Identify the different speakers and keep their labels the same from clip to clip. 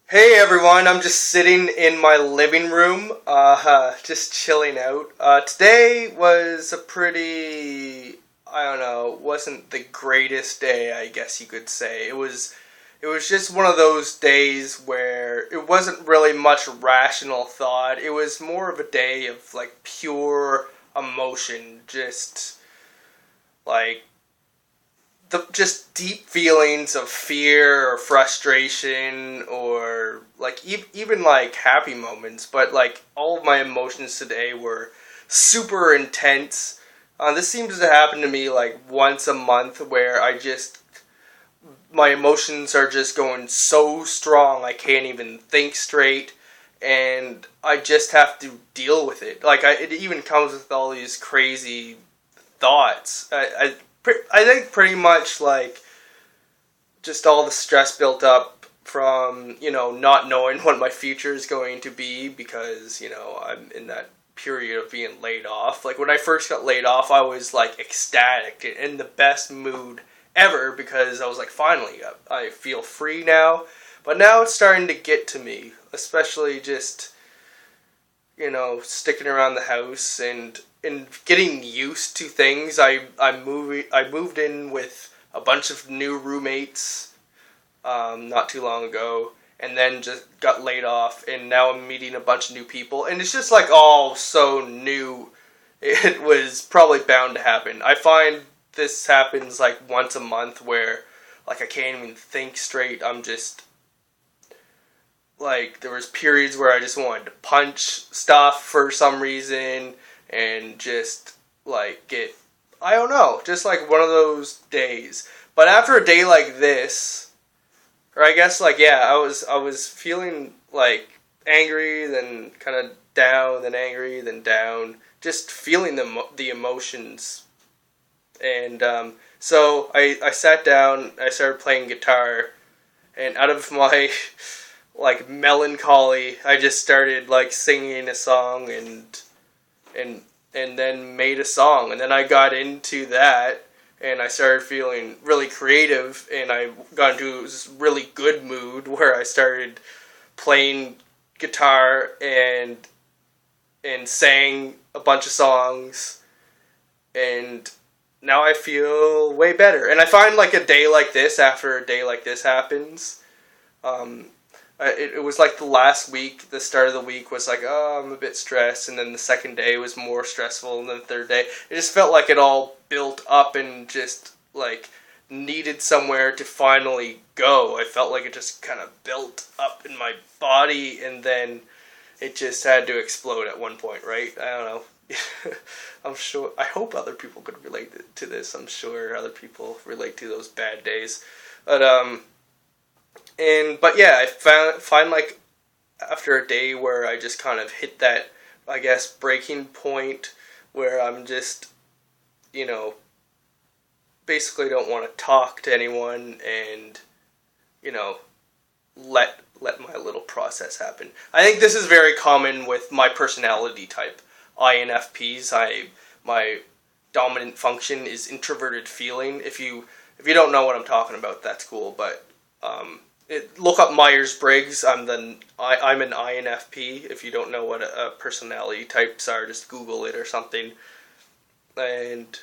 Speaker 1: Hey everyone, I'm just sitting in my living room, just chilling out. Today was a pretty, I don't know, wasn't the greatest day, I guess you could say. It was just one of those days where it wasn't really much rational thought. It was more of a day of like pure emotion, just like just deep feelings of fear or frustration or like even like happy moments, but like all of my emotions today were super intense. This seems to happen to me like once a month where my emotions are just going so strong I can't even think straight, and I just have to deal with it. It even comes with all these crazy thoughts. I think pretty much like just all the stress built up from not knowing what my future is going to be, because I'm in that period of being laid off. Like when I first got laid off, I was like ecstatic, in the best mood ever, because I was like, finally, I feel free now. But now it's starting to get to me, especially just sticking around the house and getting used to things. I moved in with a bunch of new roommates not too long ago, and then just got laid off, and now I'm meeting a bunch of new people, and it's just like all so new. It was probably bound to happen. I find this happens like once a month where like I can't even think straight. I'm just like, there was periods where I just wanted to punch stuff for some reason, and just like get, I don't know, just like one of those days. But after a day like this, or I guess like, yeah, I was feeling like angry, then kind of down, then angry, then down, just feeling the emotions. And so I sat down, I started playing guitar, and out of my like melancholy, I just started like singing a song, and and then made a song, and then I got into that, and I started feeling really creative, and I got into this really good mood where I started playing guitar and sang a bunch of songs, and now I feel way better. And I find like a day like this, after a day like this happens, um, it was like the last week, the start of the week was like, oh, I'm a bit stressed, and then the second day was more stressful, and then the third day, it just felt like it all built up and just like needed somewhere to finally go. I felt like it just kind of built up in my body, and then it just had to explode at one point, right? I don't know. I'm sure, I hope other people could relate to this. I'm sure other people relate to those bad days. But but yeah, I find like after a day where I just kind of hit that, I guess, breaking point where I'm just, you know, basically don't want to talk to anyone, and you know, let my little process happen. I think this is very common with my personality type, INFPs. My dominant function is introverted feeling. If you don't know what I'm talking about, that's cool. But look up Myers Briggs. I'm an INFP. If you don't know what a personality types are, just Google it or something. And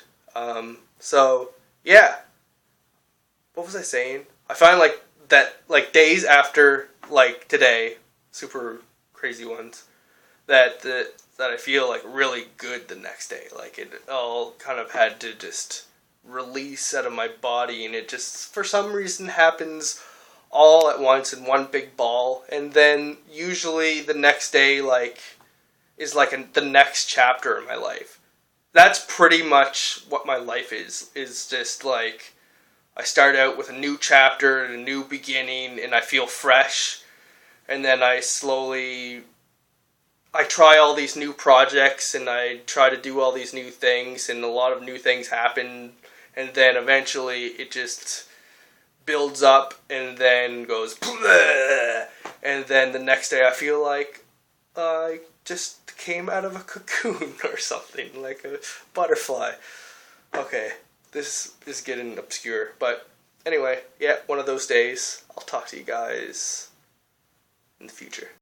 Speaker 1: so yeah, what was I saying? I find like that, like days after like today, super crazy ones, that I feel like really good the next day. Like it all kind of had to just release out of my body, and it just for some reason happens all at once in one big ball. And then usually the next day like is like the next chapter in my life. That's pretty much what my life is just like I start out with a new chapter and a new beginning, and I feel fresh, and then I try all these new projects, and I try to do all these new things, and a lot of new things happen, and then eventually it just builds up and then goes bleh, and then the next day I feel like I just came out of a cocoon or something, like a butterfly. Okay, this is getting obscure, but anyway, yeah, one of those days. I'll talk to you guys in the future.